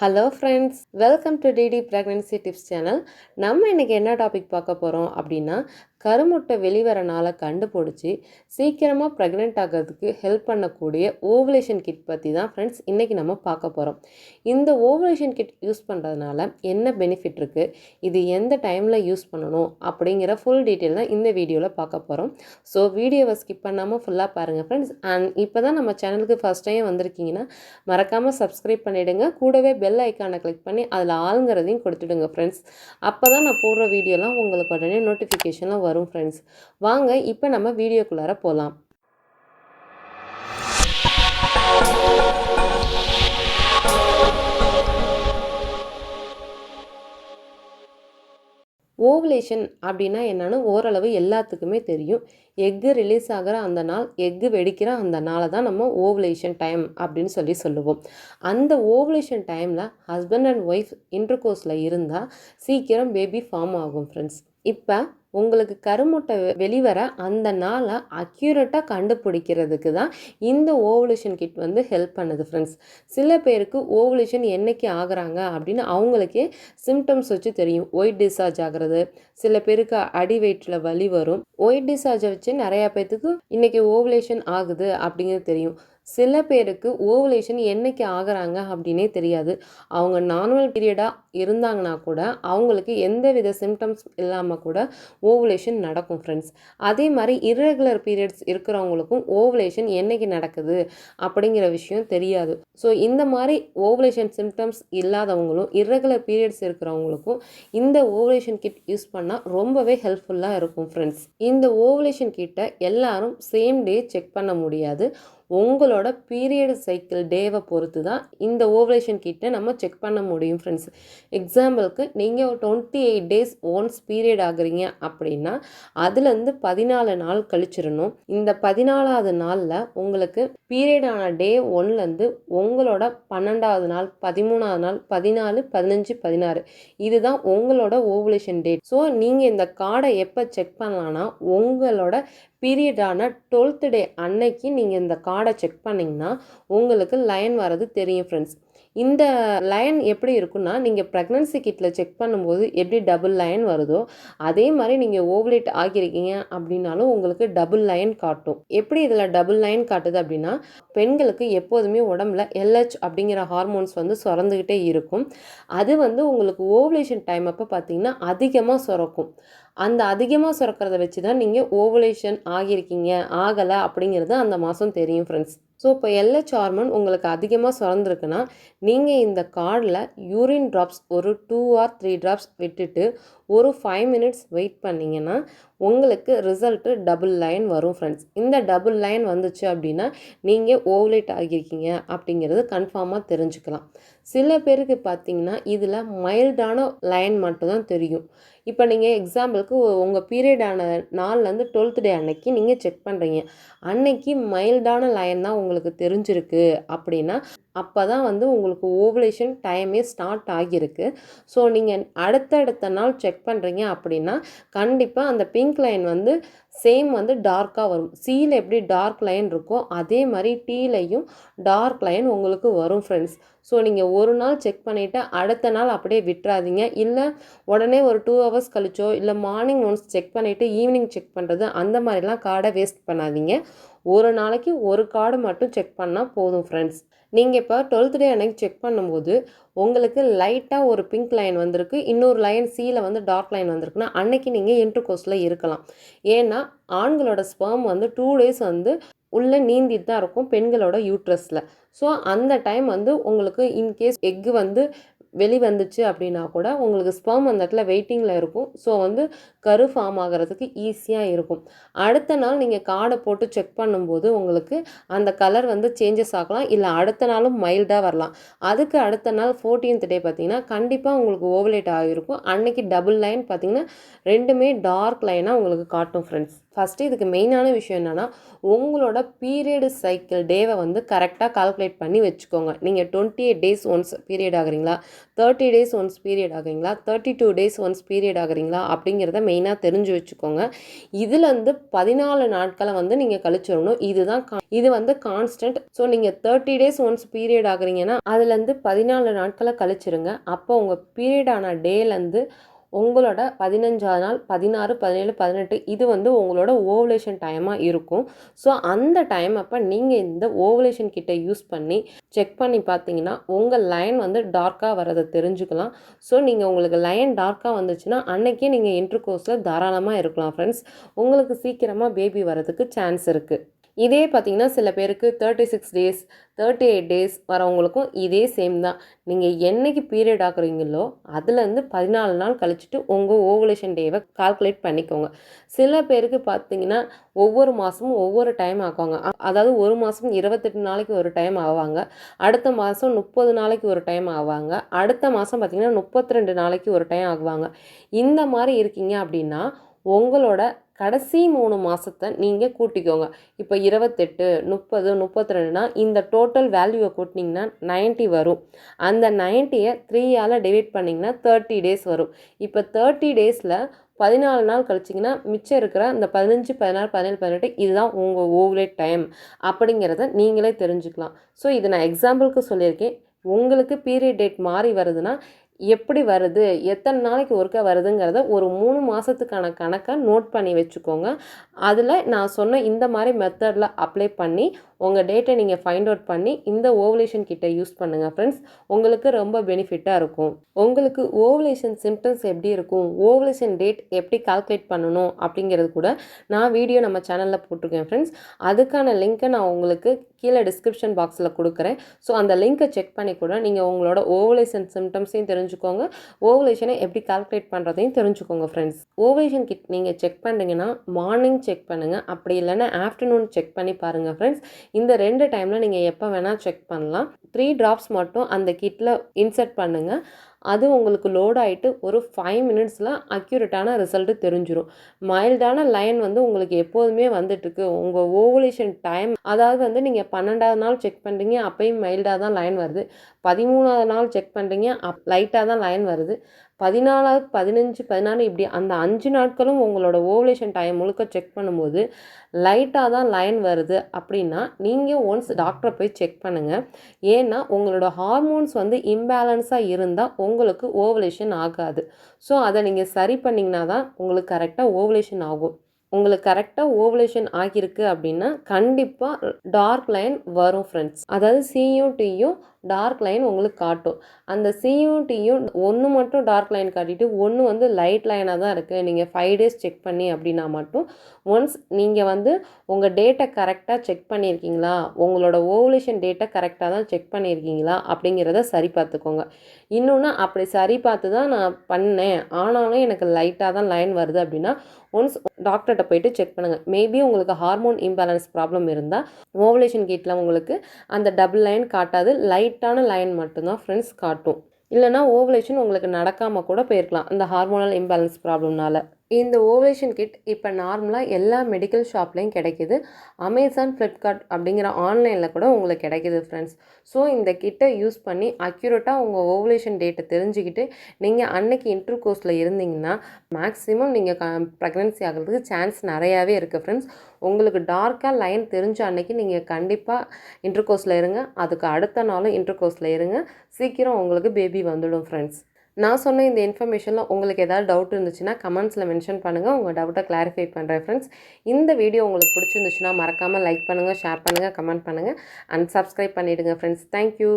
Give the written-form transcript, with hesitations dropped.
Hello friends, welcome to DD pregnancy tips channel. நம்ம இன்றைக்கி என்ன டாபிக் பார்க்க போகிறோம் அப்படின்னா, கருமுட்டை வெளிவர நாளை கண்டுபிடிச்சி சீக்கிரமாக ப்ரெக்னென்ட் ஆகிறதுக்கு ஹெல்ப் பண்ணக்கூடிய ஓவுலேஷன் கிட் பற்றி தான் ஃப்ரெண்ட்ஸ் இன்றைக்கி நம்ம பார்க்க போகிறோம். இந்த ஓவுலேஷன் கிட் யூஸ் பண்ணுறதுனால என்ன பெனிஃபிட் இருக்குது, இது எந்த டைமில் யூஸ் பண்ணணும் அப்படிங்கிற ஃபுல் டீட்டெயில் தான் இந்த வீடியோவில் பார்க்க போகிறோம். ஸோ வீடியோவை ஸ்கிப் பண்ணாமல் ஃபுல்லாக பாருங்கள் ஃப்ரெண்ட்ஸ். அண்ட் இப்போ தான் நம்ம சேனலுக்கு ஃபஸ்ட் டைம் வந்திருக்கீங்கன்னா மறக்காமல் சப்ஸ்கிரைப் பண்ணிவிடுங்க. கூடவே பெல் ஐக்கானை கிளிக் பண்ணி அதில் ஆளுங்கிறதையும் கொடுத்துடுங்க ஃப்ரெண்ட்ஸ். அப்போ தான் நான் போடுற வீடியோலாம் உங்களுக்கு உடனே நோட்டிஃபிகேஷன்லாம் வரும் ஃப்ரெண்ட்ஸ். வாங்க இப்போ நம்ம வீடியோக்குள்ளார போகலாம். ஓவுலேஷன் அப்படின்னா என்னன்னு ஓரளவு எல்லாத்துக்குமே தெரியும். எக்கு ரிலீஸ் ஆகிற அந்த நாள், எக்கு வெடிக்கிற அந்த நாளை தான் நம்ம ஓவுலேஷன் டைம் அப்படின்னு சொல்லுவோம். அந்த ஓவுலேஷன் டைமில் ஹஸ்பண்ட் அண்ட் ஒய்ஃப் இன்டர்கோர்ஸில் இருந்தால் சீக்கிரம் பேபி ஃபார்ம் ஆகும் ஃப்ரெண்ட்ஸ். இப்போ உங்களுக்கு கருமுட்டை வெளிவர அந்த நாளை அக்யூரேட்டாக கண்டுபிடிக்கிறதுக்கு தான் இந்த ஓவுலேஷன் கிட் வந்து ஹெல்ப் பண்ணுது ஃப்ரெண்ட்ஸ். சில பேருக்கு ஓவுலேஷன் என்னைக்கு ஆகுறாங்க அப்படின்னு அவங்களுக்கே சிம்டம்ஸ் வச்சு தெரியும். ஒயிட் டிஸ்சார்ஜ் ஆகிறது, சில பேருக்கு அடி வயிற்றில் வலி வரும். ஒயிட் டிஸ்சார்ஜை வச்சு நிறையா பேர்த்துக்கு இன்றைக்கி ஓவுலேஷன் ஆகுது அப்படிங்கிறது தெரியும். சில பேருக்கு ஓவுலேஷன் என்னைக்கு ஆகுறாங்க அப்படின்னே தெரியாது. அவங்க நார்மல் பீரியடாக இருந்தாங்கன்னா கூட அவங்களுக்கு எந்த வித சிம்டம்ஸ் இல்லாமல் கூட ஓவுலேஷன் நடக்கும் ஃப்ரெண்ட்ஸ். அதே மாதிரி இர்ரெகுலர் பீரியட்ஸ் இருக்கிறவங்களுக்கும் ஓவுலேஷன் என்னைக்கு நடக்குது அப்படிங்கிற விஷயம் தெரியாது. ஸோ இந்த மாதிரி ஓவுலேஷன் சிம்டம்ஸ் இல்லாதவங்களும் இர்ரெகுலர் பீரியட்ஸ் இருக்கிறவங்களுக்கும் இந்த ஓவுலேஷன் கிட் யூஸ் பண்ணால் ரொம்பவே ஹெல்ப்ஃபுல்லாக இருக்கும் ஃப்ரெண்ட்ஸ். இந்த ஓவுலேஷன் கிட்டை எல்லாரும் சேம் டே செக் பண்ண முடியாது. உங்களோட பீரியட் சைக்கிள் டேவை பொறுத்து தான் இந்த ஓவுலேஷன் கிட்டை நம்ம செக் பண்ண முடியும் ஃப்ரெண்ட்ஸ். எக்ஸாம்பிளுக்கு நீங்கள் 28 டேஸ் ஒன்ஸ் பீரியட் ஆகுறீங்க அப்படின்னா அதுலேருந்து 14 நாள் கழிச்சிடணும். இந்த 14வது நாளில் உங்களுக்கு பீரியடான டே 1லேருந்து உங்களோட 12வது நாள், 13வது நாள், 14, 15, 16 இதுதான் உங்களோட ஓவுலேஷன் டேட். ஸோ நீங்கள் இந்த கார்டை எப்போ செக் பண்ணலான்னா உங்களோட பீரியடான 12th டே அன்னைக்கு நீங்கள் இந்த கார்டை செக் பண்ணிங்கன்னா உங்களுக்கு லைன் வர்றது தெரியும் ஃப்ரெண்ட்ஸ். இந்த லைன் எப்படி இருக்குன்னா, நீங்கள் ப்ரெக்னன்சி கிட்டில் செக் பண்ணும்போது எப்படி டபுள் லைன் வருதோ அதே மாதிரி நீங்கள் ஓவுலேட் ஆகியிருக்கீங்க அப்படின்னாலும் உங்களுக்கு டபுள் லைன் காட்டும். எப்படி இதில் டபுள் லைன் காட்டுது அப்படின்னா, பெண்களுக்கு எப்போதுமே உடம்புல LH அப்படிங்கிற ஹார்மோன்ஸ் வந்து சுரந்துக்கிட்டே இருக்கும். அது வந்து உங்களுக்கு ஓவுலேஷன் டைம் அப்போ பார்த்தீங்கன்னா அதிகமாக சுரக்கும். அந்த அதிகமாக சுரக்கிறத வச்சு தான் நீங்கள் ஓவுலேஷன் ஆகியிருக்கீங்க ஆகலை அப்படிங்கிறது அந்த மாதம் தெரியும் ஃப்ரெண்ட்ஸ். ஸோ இப்போ LH ஹார்மோன் உங்களுக்கு அதிகமாக சுரந்துருக்குன்னா நீங்கள் இந்த கார்டில் யூரின் ட்ராப்ஸ் ஒரு 2 or 3 ட்ராப்ஸ் விட்டுட்டு ஒரு 5 minutes வெயிட் பண்ணிங்கன்னா உங்களுக்கு ரிசல்ட்டு டபுள் லைன் வரும் ஃப்ரெண்ட்ஸ். இந்த டபுள் லைன் வந்துச்சு அப்படின்னா நீங்கள் ஓவுலேட் ஆகியிருக்கீங்க அப்படிங்கிறது கன்ஃபார்மாக தெரிஞ்சுக்கலாம். சில பேருக்கு பார்த்தீங்கன்னா இதில் மைல்டான லைன் மட்டும்தான் தெரியும். இப்போ நீங்கள் எக்ஸாம்பிளுக்கு உங்கள் பீரியடான நாள்லேருந்து 12th டே அன்னைக்கு நீங்கள் செக் பண்ணுறீங்க, அன்னைக்கு மைல்டான லைன் தான் உங்களுக்கு தெரிஞ்சிருக்கு அப்படின்னா அப்போ தான் வந்து உங்களுக்கு ஓவுலேஷன் டைமே ஸ்டார்ட் ஆகியிருக்கு. ஸோ நீங்கள் அடுத்தடுத்த நாள் செக் பண்ணுறீங்க அப்படின்னா கண்டிப்பாக அந்த பிங்க் லைன் வந்து சேம் வந்து டார்க்காக வரும். சீல எப்படி டார்க் லைன் இருக்கோ அதே மாதிரி டீலையும் டார்க் லைன் உங்களுக்கு வரும் ஃப்ரெண்ட்ஸ். ஸோ நீங்கள் ஒரு நாள் செக் பண்ணிவிட்டு அடுத்த நாள் அப்படியே விட்டுறாதீங்க. இல்லை உடனே ஒரு 2 hours கழிச்சோ இல்லை மார்னிங் ஒன்ஸ் செக் பண்ணிவிட்டு ஈவினிங் செக் பண்ணுறது அந்த மாதிரிலாம் கார்டை வேஸ்ட் பண்ணாதீங்க. ஒரு நாளைக்கு ஒரு கார்டு மட்டும் செக் பண்ணால் போதும் ஃப்ரெண்ட்ஸ். நீங்கள் இப்போ 12th டே அன்னைக்கு செக் பண்ணும்போது உங்களுக்கு லைட்டாக ஒரு பிங்க் லைன் வந்திருக்கு, இன்னொரு லைன் சீல வந்து டார்க் லைன் வந்திருக்குன்னா அன்னைக்கு நீங்கள் இன்டர்கோர்ஸில் இருக்கலாம். ஏன்னா ஆண்களோட ஸ்பெர்ம் வந்து 2 days வந்து உள்ளே நீந்திட்டு தான் இருக்கும் பெண்களோட யூட்ரஸில். ஸோ அந்த டைம் வந்து உங்களுக்கு இன்கேஸ் எக்கு வந்து வெளிவந்துச்சு அப்படின்னா கூட உங்களுக்கு ஸ்பெர்ம் அந்த இடத்துல வெயிட்டிங்கில் இருக்கும். ஸோ வந்து கரு ஃபார்ம் ஆகிறதுக்கு ஈஸியாக இருக்கும். அடுத்த நாள் நீங்கள் கார்டை போட்டு செக் பண்ணும்போது உங்களுக்கு அந்த கலர் வந்து சேஞ்சஸ் ஆகலாம், இல்லை அடுத்த நாளும் மைல்டாக வரலாம். அதுக்கு அடுத்த நாள் 14th டே பார்த்தீங்கன்னா கண்டிப்பாக உங்களுக்கு ஓவுலேட் ஆகிருக்கும். அன்னைக்கு டபுள் லைன் பார்த்தீங்கன்னா ரெண்டுமே டார்க் லைனாக உங்களுக்கு காட்டும் ஃப்ரெண்ட்ஸ். ஃபஸ்ட்டு இதுக்கு மெயினான விஷயம் என்னென்னா உங்களோட பீரியடு சைக்கிள் டேவை வந்து கரெக்டாக கால்குலேட் பண்ணி வச்சுக்கோங்க. நீங்கள் 28 days ஒன்ஸ் பீரியட் ஆகுறீங்களா, 30 டேஸ் ஒன்ஸ் பீரியட் ஆகுறீங்களா, 32 டேஸ் ஒன்ஸ் பீரியட் ஆகுறீங்களா அப்படிங்கிறத மெயினாக தெரிஞ்சு வச்சுக்கோங்க. இதுலேருந்து 14 நாட்களை வந்து நீங்கள் கழிச்சிடணும். இது வந்து கான்ஸ்டன்ட். ஸோ நீங்கள் 30 டேஸ் ஒன்ஸ் பீரியட் ஆகுறீங்கன்னா அதுலேருந்து 14 நாட்களை கழிச்சிருங்க. அப்போ உங்கள் பீரியடான டேலேருந்து உங்களோட 15ஆவது நாள், 16, 17, 18 இது வந்து உங்களோட ஓவலேஷன் டைமாக இருக்கும். ஸோ அந்த டைம் அப்போ நீங்கள் இந்த ஓவலேஷன் கிட்டை யூஸ் பண்ணி செக் பண்ணி பார்த்தீங்கன்னா உங்கள் லைன் வந்து டார்க்காக வரதை தெரிஞ்சுக்கலாம். ஸோ நீங்கள் உங்களுக்கு லைன் டார்க்காக வந்துச்சுன்னா அன்னைக்கே நீங்கள் இன்டர்கோர்ஸில் தாராளமாக இருக்கலாம் ஃப்ரெண்ட்ஸ். உங்களுக்கு சீக்கிரமாக பேபி வரதுக்கு சான்ஸ் இருக்குது. இதே பார்த்தீங்கன்னா சில பேருக்கு 36 டேஸ் 38 டேஸ் வரவங்களுக்கும் இதே சேம் தான். நீங்கள் என்னைக்கு பீரியட் ஆகுறீங்களோ அதுலேருந்து 14 நாள் கழிச்சிட்டு உங்கள் ஓவலேஷன் டேவை கால்குலேட் பண்ணிக்கோங்க. சில பேருக்கு பார்த்தீங்கன்னா ஒவ்வொரு மாதமும் ஒவ்வொரு டைம் ஆக்குவாங்க. அதாவது ஒரு மாதம் 28 நாளைக்கு ஒரு டைம் ஆவாங்க, அடுத்த மாதம் 30 நாளைக்கு ஒரு டைம் ஆவாங்க, அடுத்த மாதம் பார்த்தீங்கன்னா 32 நாளைக்கு ஒரு டைம் ஆகுவாங்க. இந்த மாதிரி இருக்கீங்க அப்படின்னா உங்களோட கடைசி 3 மாதத்தை நீங்கள் கூட்டிக்கோங்க. இப்போ 28, 30, 32னா இந்த டோட்டல் வேல்யூவை கூட்டினீங்கன்னா 90 வரும். அந்த 90யை 3ஆல் டிவைட் பண்ணிங்கன்னா 30 டேஸ் வரும். இப்போ 30 டேஸில் 14 நாள் கழிச்சிங்கன்னா மிச்சம் இருக்கிற அந்த 15, 16, 17, 18 இதுதான் உங்கள் ஓவலேட் டைம் அப்படிங்கிறத நீங்களே தெரிஞ்சுக்கலாம். ஸோ இது நான் எக்ஸாம்பிளுக்கு சொல்லியிருக்கேன். உங்களுக்கு பீரியட் டேட் மாறி வருதுன்னா எப்படி வருது, எத்தனை நாளைக்கு ஒருக்கா வருதுங்கிறத ஒரு 3 மாதத்துக்கான கணக்கை நோட் பண்ணி வச்சுக்கோங்க. அதில் நான் சொன்ன இந்த மாதிரி மெத்தடில் அப்ளை பண்ணி உங்கள் டேட்டை நீங்கள் ஃபைண்ட் அவுட் பண்ணி இந்த ஓவலேஷன் கிட்டை யூஸ் பண்ணுங்கள் ஃப்ரெண்ட்ஸ். உங்களுக்கு ரொம்ப பெனிஃபிட்டாக இருக்கும். உங்களுக்கு ஓவலேஷன் சிம்டம்ஸ் எப்படி இருக்கும், ஓவலேஷன் டேட் எப்படி கால்குலேட் பண்ணணும் அப்படிங்கிறது கூட நான் வீடியோ நம்ம சேனலில் போட்டிருக்கேன் ஃப்ரெண்ட்ஸ். அதுக்கான லிங்க்கை நான் உங்களுக்கு கீழே டிஸ்கிரிப்ஷன் பாக்ஸில் கொடுக்குறேன். ஸோ அந்த லிங்க்கை செக் பண்ணி கூட நீங்கள் உங்களோட ஓவலேஷன் சிம்டம்ஸையும் தெரிஞ்சுக்கோங்க, ஓவலேஷனை எப்படி கால்குலேட் பண்ணுறதையும் தெரிஞ்சுக்கோங்க ஃப்ரெண்ட்ஸ். ஓவலேஷன் கிட் நீங்கள் செக் பண்ணுறீங்கன்னா மார்னிங் செக் பண்ணுங்கள், அப்படி இல்லைன்னா ஆஃப்டர்நூன் செக் பண்ணி பாருங்கள் ஃப்ரெண்ட்ஸ். இந்த 2 டைமில் நீங்கள் எப்போ வேணால் செக் பண்ணலாம். 3 ட்ராப்ஸ் மட்டும் அந்த கிட்டில் இன்சர்ட் பண்ணுங்கள். அது உங்களுக்கு லோட் ஆகிட்டு ஒரு 5 மினிட்ஸில் அக்யூரேட்டான ரிசல்ட்டு தெரிஞ்சிடும். மைல்டான லைன் வந்து உங்களுக்கு எப்போதுமே வந்துட்டுருக்கு. உங்கள் ஓவலேஷன் டைம் அதாவது வந்து நீங்கள் 12ஆவது நாள் செக் பண்ணுறீங்க, அப்போயும் மைல்டாக தான் லைன் வருது. 13ஆவது நாள் செக் பண்ணுறீங்க, லைட்டாக தான் லைன் வருது. 14, 15, 16 இப்படி அந்த 5 நாட்களும் உங்களோட ஓவலேஷன் டைம் முழுக்க செக் பண்ணும்போது லைட்டாக தான் லைன் வருது அப்படின்னா நீங்கள் ஒன்ஸ் டாக்டரை போய் செக் பண்ணுங்கள். ஏன்னா உங்களோட ஹார்மோன்ஸ் வந்து இம்பேலன்ஸாக இருந்தால் உங்களுக்கு ஓவலேஷன் ஆகாது. ஸோ அதை நீங்கள் சரி பண்ணிங்கன்னா தான் உங்களுக்கு கரெக்டாக ஓவலேஷன் ஆகும். உங்களுக்கு கரெக்டாக ஓவலேஷன் ஆகியிருக்கு அப்படின்னா கண்டிப்பாக டார்க் லைன் வரும் ஃப்ரெண்ட்ஸ். அதாவது சியும் டியும் டார்க் லைன் உங்களுக்கு காட்டும். அந்த சியும் டியும் ஒன்று மட்டும் டார்க் லைன் காட்டிட்டு ஒன்று வந்து லைட் லைனாக தான் இருக்குது நீங்கள் 5 டேஸ் செக் பண்ணி அப்படின்னா மட்டும் ஒன்ஸ் நீங்கள் வந்து உங்கள் டேட்டை கரெக்டாக செக் பண்ணியிருக்கீங்களா, உங்களோட ஓவலேஷன் டேட்டை கரெக்டாக தான் செக் பண்ணியிருக்கீங்களா அப்படிங்கிறத சரி பார்த்துக்கோங்க. இன்னொன்று அப்படி சரி பார்த்து தான் நான் பண்ணேன், ஆனாலும் எனக்கு லைட்டாக தான் லைன் வருது அப்படின்னா ஒன்ஸ் டாக்டர்கிட்ட போயிட்டு செக் பண்ணுங்கள். மேபி உங்களுக்கு ஹார்மோன் இம்பேலன்ஸ் ப்ராப்ளம் இருந்தால் ஓவலேஷன் கிட்டில் உங்களுக்கு அந்த டபுள் லைன் காட்டாது, லைட்டான லைன் மட்டும்தான் ஃப்ரெண்ட்ஸ் காட்டும். இல்லைனா ஓவலேஷன் உங்களுக்கு நடக்காமல் கூட போயிருக்கலாம் இந்த ஹார்மோனல் இம்பேலன்ஸ் ப்ராப்ளம்னால. இந்த ஓவலேஷன் கிட் இப்போ நார்மலாக எல்லா மெடிக்கல் ஷாப்லேயும் கிடைக்கிது. அமேசான், ஃப்ளிப்கார்ட் அப்படிங்கிற ஆன்லைனில் கூட உங்களுக்கு கிடைக்கிது ஃப்ரெண்ட்ஸ். ஸோ இந்த கிட்டை யூஸ் பண்ணி அக்யூரேட்டாக உங்கள் ஓவலேஷன் டேட்டை தெரிஞ்சுக்கிட்டு நீங்கள் அன்னைக்கு இன்டர்கோர்ஸில் இருந்தீங்கன்னா மேக்ஸிமம் நீங்கள் ப்ரெக்னன்சி ஆகிறதுக்கு சான்ஸ் நிறையாவே இருக்குது ஃப்ரெண்ட்ஸ். உங்களுக்கு டார்க்காக லைன் தெரிஞ்ச அன்னைக்கு நீங்கள் கண்டிப்பாக இன்டர்கோர்ஸில் இருங்க, அதுக்கு அடுத்த நாளும் இன்டர்கோர்ஸில் இருங்க, சீக்கிரம் உங்களுக்கு பேபி வந்துடும் ஃப்ரெண்ட்ஸ். நான் சொன்ன இந்த இன்ஃபர்மேஷனில் உங்களுக்கு ஏதாவது டவுட் இருந்துச்சுன்னா கமெண்ட்ஸில் மென்ஷன் பண்ணுங்கள், உங்கள் டவுட்டை கிளாரிஃபை பண்ணுறேன் ஃப்ரெண்ட்ஸ். இந்த வீடியோ உங்களுக்கு பிடிச்சிருந்துச்சுன்னா மறக்காமல் லைக் பண்ணுங்கள், ஷேர் பண்ணுங்கள், கமெண்ட் பண்ணுங்கள் அண்ட் சப்ஸ்கிரைப் பண்ணிவிடுங்க ஃப்ரெண்ட்ஸ். தேங்க்யூ.